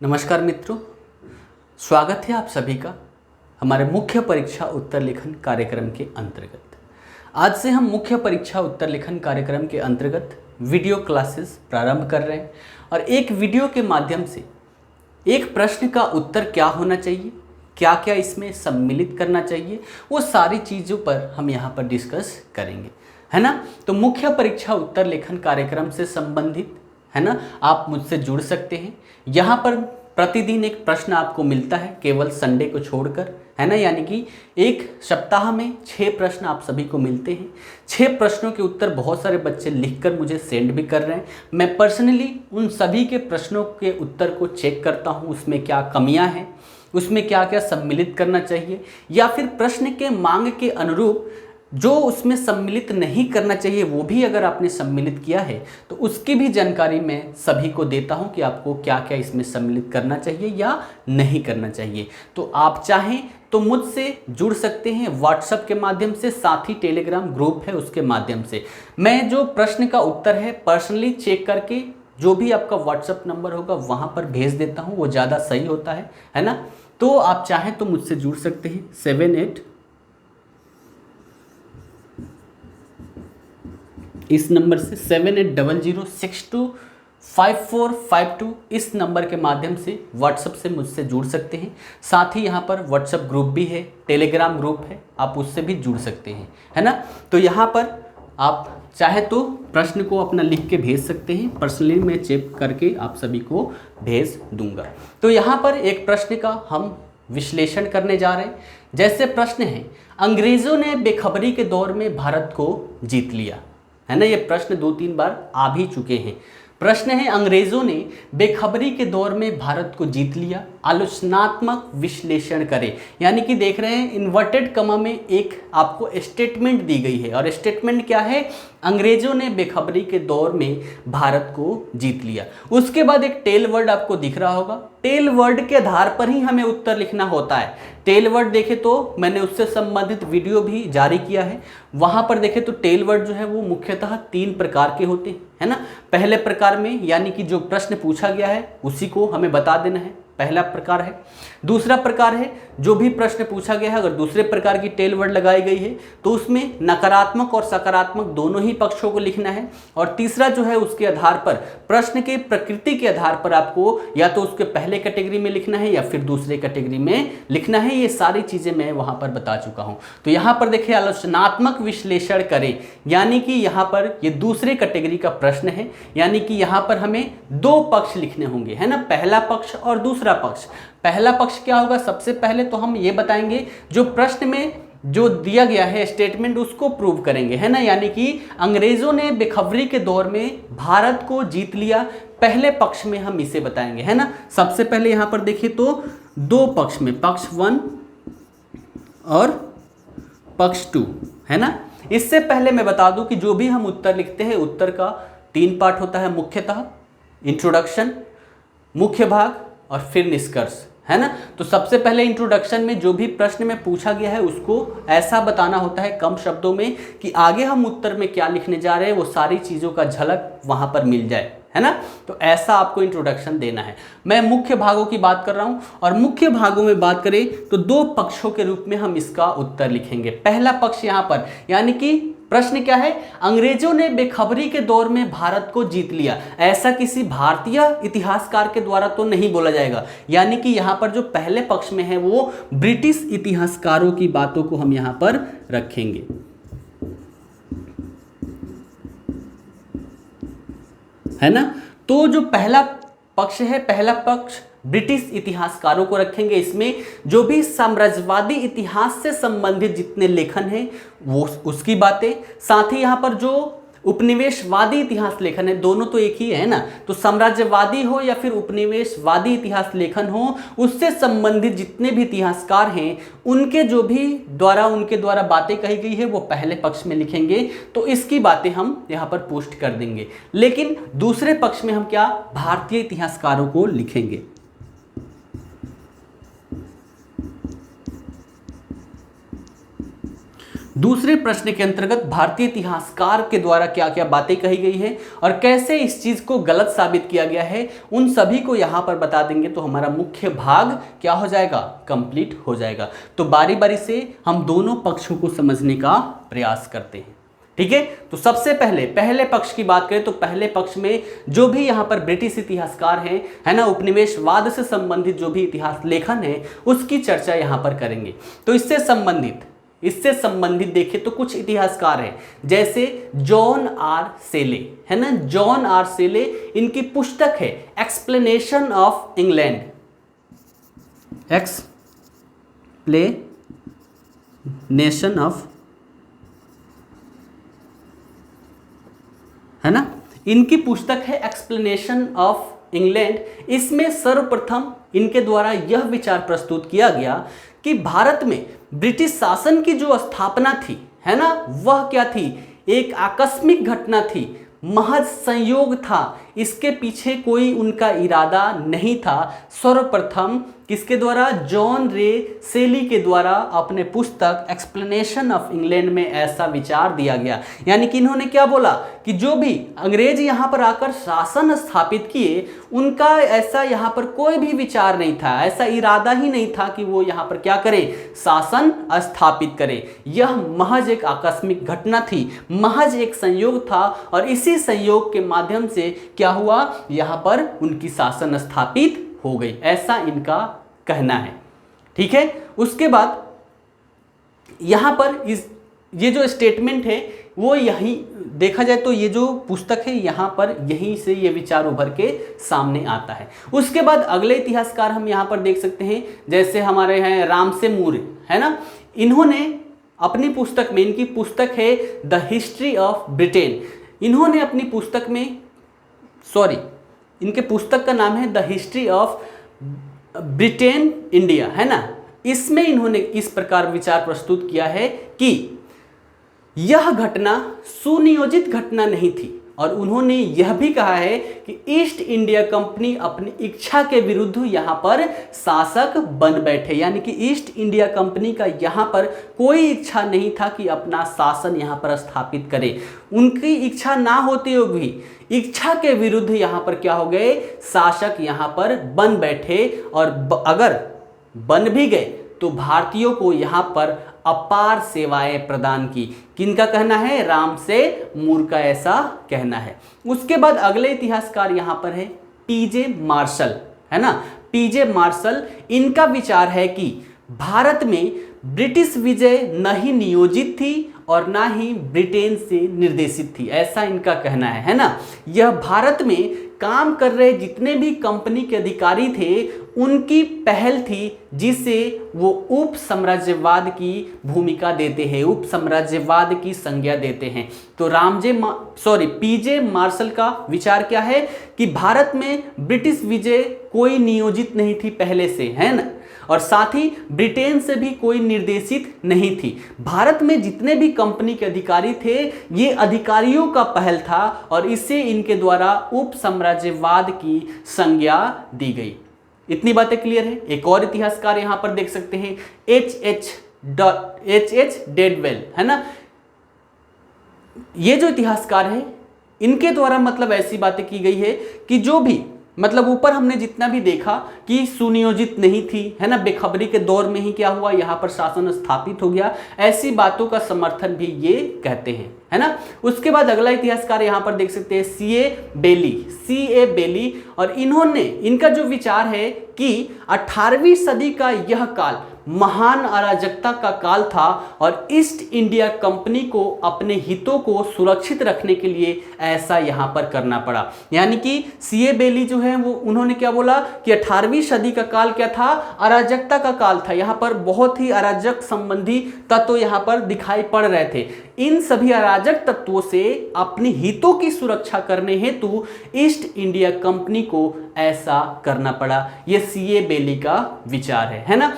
नमस्कार मित्रों, स्वागत है आप सभी का हमारे मुख्य परीक्षा उत्तर लेखन कार्यक्रम के अंतर्गत। आज से हम मुख्य परीक्षा उत्तर लेखन कार्यक्रम के अंतर्गत वीडियो क्लासेस प्रारंभ कर रहे हैं और एक वीडियो के माध्यम से एक प्रश्न का उत्तर क्या होना चाहिए, क्या क्या इसमें सम्मिलित करना चाहिए, वो सारी चीज़ों पर हम यहाँ पर डिस्कस करेंगे, है ना। तो मुख्य परीक्षा उत्तर लेखन कार्यक्रम से संबंधित, है ना, आप मुझसे जुड़ सकते हैं। यहाँ पर प्रतिदिन एक प्रश्न आपको मिलता है, केवल संडे को छोड़कर, है ना। यानी कि एक सप्ताह में 6 प्रश्न आप सभी को मिलते हैं। 6 प्रश्नों के उत्तर बहुत सारे बच्चे लिखकर मुझे सेंड भी कर रहे हैं। मैं पर्सनली उन सभी के प्रश्नों के उत्तर को चेक करता हूँ, उसमें क्या कमियाँ हैं, उसमें क्या क्या सम्मिलित करना चाहिए, या फिर प्रश्न के मांग के अनुरूप जो उसमें सम्मिलित नहीं करना चाहिए वो भी अगर आपने सम्मिलित किया है तो उसकी भी जानकारी मैं सभी को देता हूं कि आपको क्या क्या इसमें सम्मिलित करना चाहिए या नहीं करना चाहिए। तो आप चाहें तो मुझसे जुड़ सकते हैं व्हाट्सएप के माध्यम से, साथ ही टेलीग्राम ग्रुप है उसके माध्यम से। मैं जो प्रश्न का उत्तर है पर्सनली चेक करके जो भी आपका व्हाट्सएप नंबर होगा वहाँ पर भेज देता हूँ, वो ज़्यादा सही होता है ना। तो आप चाहें तो मुझसे जुड़ सकते हैं 78 इस नंबर से 7800625452 इस नंबर के माध्यम से व्हाट्सएप से मुझसे जुड़ सकते हैं। साथ ही यहाँ पर व्हाट्सएप ग्रुप भी है, टेलीग्राम ग्रुप है, आप उससे भी जुड़ सकते हैं, है ना। तो यहाँ पर आप चाहे तो प्रश्न को अपना लिख के भेज सकते हैं, पर्सनली मैं चेक करके आप सभी को भेज दूंगा। तो यहाँ पर एक प्रश्न का हम विश्लेषण करने जा रहे हैं। जैसे प्रश्न है, अंग्रेजों ने बेखबरी के दौर में भारत को जीत लिया, है ना। ये प्रश्न 2-3 बार आ भी चुके हैं। प्रश्न है, अंग्रेजों ने बेखबरी के दौर में भारत को जीत लिया, आलोचनात्मक विश्लेषण करें। यानी कि देख रहे हैं इन्वर्टेड कमा में एक आपको स्टेटमेंट दी गई है, और स्टेटमेंट क्या है, अंग्रेजों ने बेखबरी के दौर में भारत को जीत लिया। उसके बाद एक टेल वर्ड आपको दिख रहा होगा, टेल वर्ड के आधार पर ही हमें उत्तर लिखना होता है। टेल वर्ड देखे तो मैंने उससे संबंधित वीडियो भी जारी किया है, वहां पर देखे तो टेल वर्ड जो है वो मुख्यतः 3 प्रकार के होते हैं, है ना। पहले प्रकार में यानी कि जो प्रश्न पूछा गया है उसी को हमें बता देना है, पहला प्रकार है। दूसरा प्रकार है, जो भी प्रश्न पूछा गया है अगर दूसरे प्रकार की टेल वर्ड लगाई गई है तो उसमें नकारात्मक और सकारात्मक दोनों ही पक्षों को लिखना है। और तीसरा जो है उसके आधार पर, प्रश्न के प्रकृति के आधार पर आपको या तो उसके पहले कैटेगरी में लिखना है या फिर दूसरे कैटेगरी में लिखना है। ये सारी चीजें मैं वहां पर बता चुका हूं। तो यहां पर देखिए, आलोचनात्मक विश्लेषण करें, यानी कि यहां पर ये दूसरे कैटेगरी का प्रश्न है, यानी कि यहां पर हमें 2 पक्ष लिखने होंगे, है ना, पहला पक्ष और दूसरा पक्ष। पहला पक्ष क्या होगा, सबसे पहले तो हम ये बताएंगे जो प्रश्न में जो दिया गया है स्टेटमेंट उसको प्रूव करेंगे, है ना। यानी कि अंग्रेजों ने बेखबरी के दौर में भारत को जीत लिया, पहले पक्ष में हम इसे बताएंगे, है ना। सबसे पहले यहां पर देखिए तो 2 पक्ष में, पक्ष 1 और पक्ष 2, है ना। इससे पहले मैं बता दूं कि जो भी हम उत्तर लिखते हैं उत्तर का 3 पार्ट होता है मुख्यतः, इंट्रोडक्शन, मुख्य भाग और फिर निष्कर्ष, है ना। तो सबसे पहले इंट्रोडक्शन में जो भी प्रश्न में पूछा गया है उसको ऐसा बताना होता है कम शब्दों में कि आगे हम उत्तर में क्या लिखने जा रहे हैं वो सारी चीज़ों का झलक वहां पर मिल जाए, है ना। तो ऐसा आपको इंट्रोडक्शन देना है। मैं मुख्य भागों की बात कर रहा हूं, और मुख्य भागों में बात करें तो 2 पक्षों के रूप में हम इसका उत्तर लिखेंगे। पहला पक्ष यहां पर, यानी कि प्रश्न क्या है, अंग्रेजों ने बेखबरी के दौर में भारत को जीत लिया, ऐसा किसी भारतीय इतिहासकार के द्वारा तो नहीं बोला जाएगा। यानी कि यहां पर जो पहले पक्ष में है वो ब्रिटिश इतिहासकारों की बातों को हम यहां पर रखेंगे, है ना। तो जो पहला पक्ष है, पहला पक्ष ब्रिटिश इतिहासकारों को रखेंगे। इसमें जो भी साम्राज्यवादी इतिहास से संबंधित जितने लेखन हैं वो उसकी बातें, साथ ही यहाँ पर जो उपनिवेशवादी इतिहास लेखन है, दोनों तो एक ही है ना। तो साम्राज्यवादी हो या फिर उपनिवेशवादी इतिहास लेखन हो, उससे संबंधित जितने भी इतिहासकार हैं उनके जो भी उनके द्वारा बातें कही गई है वो पहले पक्ष में लिखेंगे। तो इसकी बातें हम यहाँ पर पोस्ट कर देंगे। लेकिन दूसरे पक्ष में हम क्या, भारतीय इतिहासकारों को लिखेंगे। दूसरे प्रश्न के अंतर्गत भारतीय इतिहासकार के द्वारा क्या क्या बातें कही गई है और कैसे इस चीज को गलत साबित किया गया है, उन सभी को यहां पर बता देंगे तो हमारा मुख्य भाग क्या हो जाएगा, कंप्लीट हो जाएगा। तो बारी बारी से हम दोनों पक्षों को समझने का प्रयास करते हैं। ठीक है, तो सबसे पहले पक्ष की बात करें तो पहले पक्ष में जो भी यहाँ पर ब्रिटिश इतिहासकार हैं, है ना, उपनिवेशवाद से संबंधित जो भी इतिहास लेखन है उसकी चर्चा यहाँ पर करेंगे। तो इससे संबंधित देखें तो कुछ इतिहासकार हैं जैसे जॉन आर सेले, है ना, जॉन आर सेले, इनकी पुस्तक है explanation of England, explanation of, है ना, इनकी पुस्तक है एक्सप्लेनेशन ऑफ इंग्लैंड। इसमें सर्वप्रथम इनके द्वारा यह विचार प्रस्तुत किया गया कि भारत में ब्रिटिश शासन की जो स्थापना थी, है ना, वह क्या थी, एक आकस्मिक घटना थी, महज संयोग था, इसके पीछे कोई उनका इरादा नहीं था। सर्वप्रथम किसके द्वारा, जॉन रे सेली के द्वारा अपने पुस्तक एक्सप्लेनेशन ऑफ इंग्लैंड में ऐसा विचार दिया गया। यानी कि इन्होंने क्या बोला कि जो भी अंग्रेज यहाँ पर आकर शासन स्थापित किए, उनका ऐसा यहाँ पर कोई भी विचार नहीं था, ऐसा इरादा ही नहीं था कि वो यहाँ पर क्या करे, शासन स्थापित करे। यह महज एक आकस्मिक घटना थी, महज एक संयोग था, और इसी संयोग के माध्यम से क्या हुआ, यहाँ पर उनकी शासन स्थापित हो गई, ऐसा इनका कहना है। ठीक है, उसके बाद यहां पर ये जो स्टेटमेंट है वो यही देखा जाए तो ये जो पुस्तक है यहां पर यहीं से ये विचार उभर के सामने आता है। उसके बाद अगले इतिहासकार हम यहां पर देख सकते हैं, जैसे हमारे हैं रामसे मूर, है ना, इन्होंने अपनी पुस्तक में, इनकी पुस्तक है द हिस्ट्री ऑफ ब्रिटेन, इन्होंने अपनी पुस्तक में, इनके पुस्तक का नाम है the history of Britain India, है ना, इसमें इन्होंने इस प्रकार विचार प्रस्तुत किया है कि यह घटना सुनियोजित घटना नहीं थी, और उन्होंने यह भी कहा है कि ईस्ट इंडिया कंपनी अपनी इच्छा के विरुद्ध यहाँ पर शासक बन बैठे। यानी कि ईस्ट इंडिया कंपनी का यहाँ पर कोई इच्छा नहीं था कि अपना शासन यहाँ पर स्थापित करे, उनकी इच्छा ना होते हुए भी इच्छा के विरुद्ध यहाँ पर क्या हो गए, शासक यहाँ पर बन बैठे, और अगर बन भी गए तो भारतीयों को यहाँ पर अपार सेवाएं प्रदान की। किनका कहना है, रामसे मूर का ऐसा कहना है। उसके बाद अगले इतिहासकार यहाँ पर है पीजे मार्शल, है ना, पीजे मार्शल, इनका विचार है कि भारत में ब्रिटिश विजय न ही नियोजित थी और ना ही ब्रिटेन से निर्देशित थी, ऐसा इनका कहना है ना। यह भारत में काम कर रहे जितने भी कंपनी के अधिकारी थे उनकी पहल थी, जिसे वो उप साम्राज्यवाद की भूमिका देते हैं, उप साम्राज्यवाद की संज्ञा देते हैं। तो पीजे मार्शल का विचार क्या है कि भारत में ब्रिटिश विजय कोई नियोजित नहीं थी पहले से, है ना, और साथ ही ब्रिटेन से भी कोई निर्देशित नहीं थी। भारत में जितने भी कंपनी के अधिकारी थे ये अधिकारियों का पहल था, और इससे इनके द्वारा उप साम्राज्यवाद की संज्ञा दी गई। इतनी बातें क्लियर है। एक और इतिहासकार यहां पर देख सकते हैं एच डेडवेल, है ना, ये जो इतिहासकार है इनके द्वारा मतलब ऐसी बातें की गई है कि जो भी मतलब ऊपर हमने जितना भी देखा कि सुनियोजित नहीं थी, है ना, बेखबरी के दौर में ही क्या हुआ, यहाँ पर शासन स्थापित हो गया, ऐसी बातों का समर्थन भी ये कहते हैं, है ना। उसके बाद अगला इतिहासकार यहाँ पर देख सकते हैं सीए बेली, और इनका जो विचार है कि 18वीं सदी का यह काल महान अराजकता का काल था, और ईस्ट इंडिया कंपनी को अपने हितों को सुरक्षित रखने के लिए ऐसा यहाँ पर करना पड़ा। यानी कि सीए बेली जो है वो उन्होंने क्या बोला कि 18वीं सदी का काल क्या था, अराजकता का काल था, यहाँ पर बहुत ही अराजक संबंधी तत्व यहाँ पर दिखाई पड़ रहे थे। इन सभी अराजक तत्वों से अपने हितों की सुरक्षा करने हेतु ईस्ट इंडिया कंपनी को ऐसा करना पड़ा। यह सीए बेली का विचार है ना।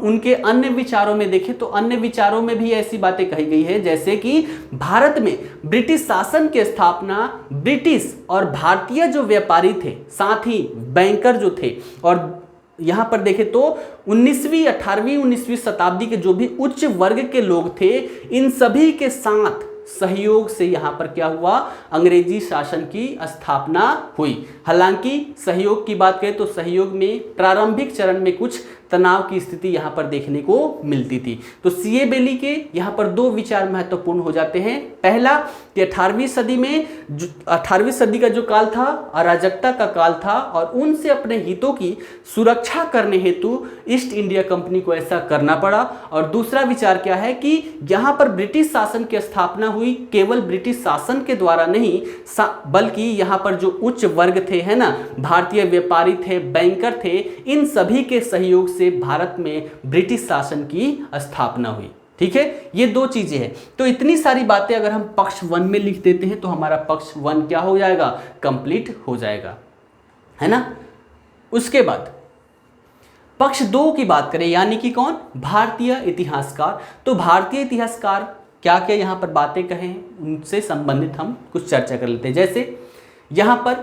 उनके अन्य विचारों में देखें तो अन्य विचारों में भी ऐसी बातें कही गई है, जैसे कि भारत में ब्रिटिश शासन की स्थापना ब्रिटिश और भारतीय जो व्यापारी थे, साथ ही बैंकर जो थे और यहाँ पर देखें तो 19वीं 18वीं 19वीं शताब्दी के जो भी उच्च वर्ग के लोग थे, इन सभी के साथ सहयोग से यहाँ पर क्या हुआ, अंग्रेजी शासन की स्थापना हुई। हालांकि सहयोग की बात करें तो सहयोग में प्रारंभिक चरण में कुछ तनाव की स्थिति यहाँ पर देखने को मिलती थी। तो सीए बेली के यहाँ पर दो विचार महत्वपूर्ण हो जाते हैं। पहला कि 18वीं सदी में 18वीं सदी का जो काल था अराजकता का काल था, और उनसे अपने हितों की सुरक्षा करने हेतु ईस्ट इंडिया कंपनी को ऐसा करना पड़ा। और दूसरा विचार क्या है कि यहाँ पर ब्रिटिश शासन की स्थापना हुई केवल ब्रिटिश शासन के द्वारा नहीं, बल्कि यहाँ पर जो उच्च वर्ग थे, है ना, भारतीय व्यापारी थे, बैंकर थे, इन सभी के सहयोग से भारत में ब्रिटिश शासन की स्थापना हुई। ठीक है, ये दो चीजें हैं। तो इतनी सारी बातें अगर हम पक्ष 1 में लिख देते हैं तो हमारा पक्ष 1 क्या हो जाएगा, कंप्लीट हो जाएगा, है ना। उसके बाद पक्ष 2 की बात करें, यानी कि कौन, भारतीय इतिहासकार। तो भारतीय इतिहासकार क्या क्या यहाँ पर बातें कहें, उनसे संबंधित हम कुछ चर्चा कर लेते हैं। जैसे यहाँ पर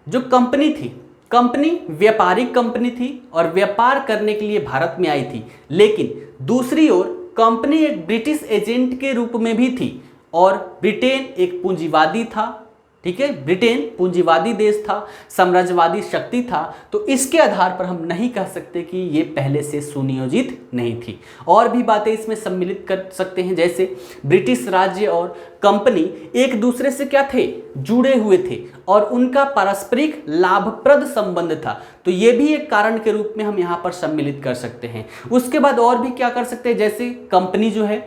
जो कंपनी थी, कंपनी व्यापारिक कंपनी थी और व्यापार करने के लिए भारत में आई थी, लेकिन दूसरी ओर कंपनी एक ब्रिटिश एजेंट के रूप में भी थी, और ब्रिटेन एक पूंजीवादी था। ठीक है, ब्रिटेन पूंजीवादी देश था, साम्राज्यवादी शक्ति था। तो इसके आधार पर हम नहीं कह सकते कि ये पहले से सुनियोजित नहीं थी। और भी बातें इसमें सम्मिलित कर सकते हैं, जैसे ब्रिटिश राज्य और कंपनी एक दूसरे से क्या थे, जुड़े हुए थे, और उनका पारस्परिक लाभप्रद संबंध था। तो ये भी एक कारण के रूप में हम यहाँ पर सम्मिलित कर सकते हैं। उसके बाद और भी क्या कर सकते हैं, जैसे कंपनी जो है,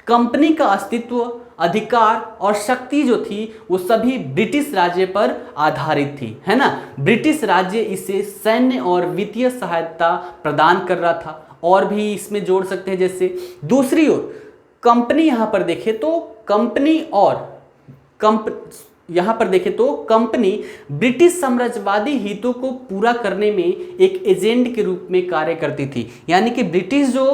कंपनी का अस्तित्व, अधिकार और शक्ति जो थी वो सभी ब्रिटिश राज्य पर आधारित थी, है ना। ब्रिटिश राज्य इसे सैन्य और वित्तीय सहायता प्रदान कर रहा था। और भी इसमें जोड़ सकते हैं, जैसे दूसरी ओर कंपनी यहाँ पर देखें तो कंपनी यहाँ पर देखें तो कंपनी ब्रिटिश साम्राज्यवादी हितों को पूरा करने में एक एजेंट के रूप में कार्य करती थी। यानी कि ब्रिटिश जो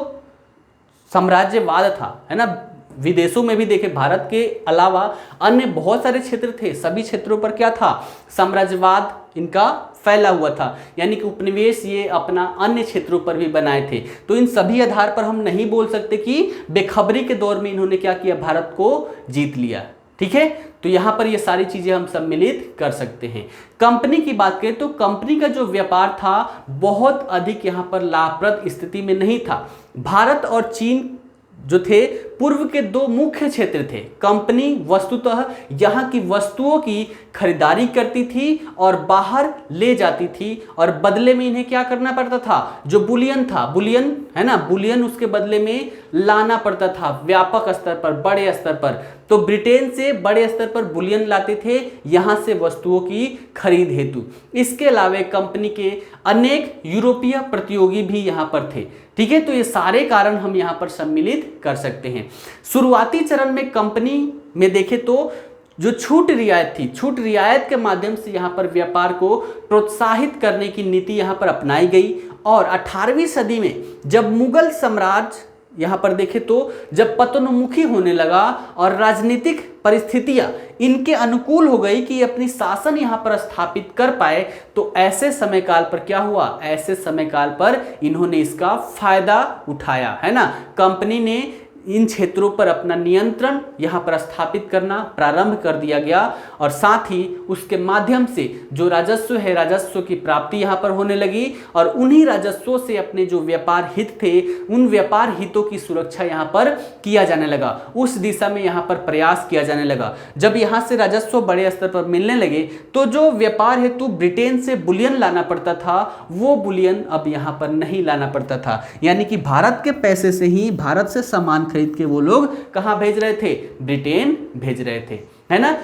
साम्राज्यवाद था, है ना, विदेशों में भी देखे, भारत के अलावा अन्य बहुत सारे क्षेत्र थे, सभी क्षेत्रों पर क्या था, साम्राज्यवाद इनका फैला हुआ था। यानी कि उपनिवेश ये अपना अन्य क्षेत्रों पर भी बनाए थे। तो इन सभी आधार पर हम नहीं बोल सकते कि बेखबरी के दौर में इन्होंने क्या किया, भारत को जीत लिया। ठीक है, तो यहाँ पर ये सारी चीजें हम सम्मिलित कर सकते हैं। कंपनी की बात करें तो कंपनी का जो व्यापार था बहुत अधिक यहाँ पर लाभप्रद स्थिति में नहीं था। भारत और चीन जो थे पूर्व के दो मुख्य क्षेत्र थे। कंपनी वस्तुतः यहाँ की वस्तुओं की खरीदारी करती थी और बाहर ले जाती थी, और बदले में इन्हें क्या करना पड़ता था, जो बुलियन था, बुलियन है ना, बुलियन उसके बदले में लाना पड़ता था व्यापक स्तर पर, बड़े स्तर पर। तो ब्रिटेन से बड़े स्तर पर बुलियन लाते थे यहाँ से वस्तुओं की खरीद हेतु। इसके अलावा कंपनी के अनेक यूरोपीय प्रतियोगी भी यहाँ पर थे। ठीक है, तो ये सारे कारण हम यहाँ पर सम्मिलित कर सकते हैं। शुरुआती चरण में कंपनी में देखें तो जो छूट रियायत थी, छूट रियायत के माध्यम से यहाँ पर व्यापार को प्रोत्साहित करने की नीति यहाँ पर अपनाई गई। और 18वीं सदी में जब मुगल साम्राज्य यहाँ पर देखें तो जब पतनोन्मुखी होने लगा और राजनीतिक परिस्थितियां इनके अनुकूल हो गई कि अपनी शासन यहाँ पर स्थापित कर पाए, तो ऐसे समय काल पर क्या हुआ, ऐसे समय काल पर इन्होंने इसका फायदा उठाया, है ना। कंपनी ने इन क्षेत्रों पर अपना नियंत्रण यहाँ पर स्थापित करना प्रारंभ कर दिया गया, और साथ ही उसके माध्यम से जो राजस्व है, राजस्व की प्राप्ति यहाँ पर होने लगी, और उन्हीं राजस्वों से अपने जो व्यापार हित थे उन व्यापार हितों की सुरक्षा यहाँ पर किया जाने लगा। उस दिशा में यहाँ पर प्रयास किया जाने लगा। जब यहाँ से राजस्व बड़े स्तर पर मिलने लगे तो जो व्यापार हेतु ब्रिटेन से बुलियन लाना पड़ता था वो बुलियन अब यहाँ पर नहीं लाना पड़ता था। यानी कि भारत के पैसे से ही भारत से सामान खरीद के वो लोग कहां भेज रहे थे, ब्रिटेन भेज रहे थे, है ना।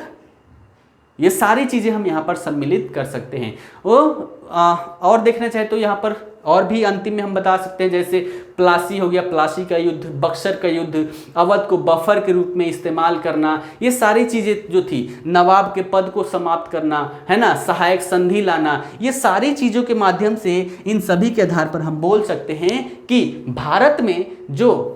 ये सारी चीजें हम यहां पर सम्मिलित कर सकते हैं। और देखना चाहे तो यहां पर और भी अंतिम में हम बता सकते हैं, जैसे प्लासी हो गया, प्लासी का युद्ध, बक्सर का युद्ध, अवध को बफर के रूप में इस्तेमाल करना, ये सारी चीजें जो थी, नवाब के पद को समाप्त करना, है ना, सहायक संधि लाना, ये सारी चीजों के माध्यम से इन सभी के आधार पर हम बोल सकते हैं कि भारत में जो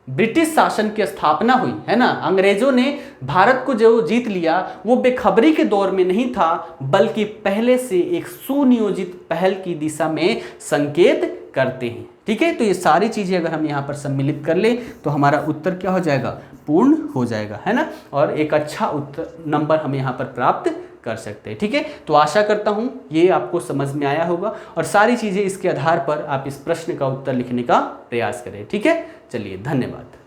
ब्रिटिश शासन की स्थापना हुई, है ना, अंग्रेजों ने भारत को जो जीत लिया वो बेखबरी के दौर में नहीं था, बल्कि पहले से एक सुनियोजित पहल की दिशा में संकेत करते हैं। ठीक है, तो ये सारी चीज़ें अगर हम यहाँ पर सम्मिलित कर ले तो हमारा उत्तर क्या हो जाएगा, पूर्ण हो जाएगा, है ना, और एक अच्छा उत्तर नंबर हम यहाँ पर प्राप्त कर सकते हैं। ठीक है, तो आशा करता हूँ ये आपको समझ में आया होगा और सारी चीज़ें इसके आधार पर आप इस प्रश्न का उत्तर लिखने का प्रयास करें। ठीक है, चलिए धन्यवाद।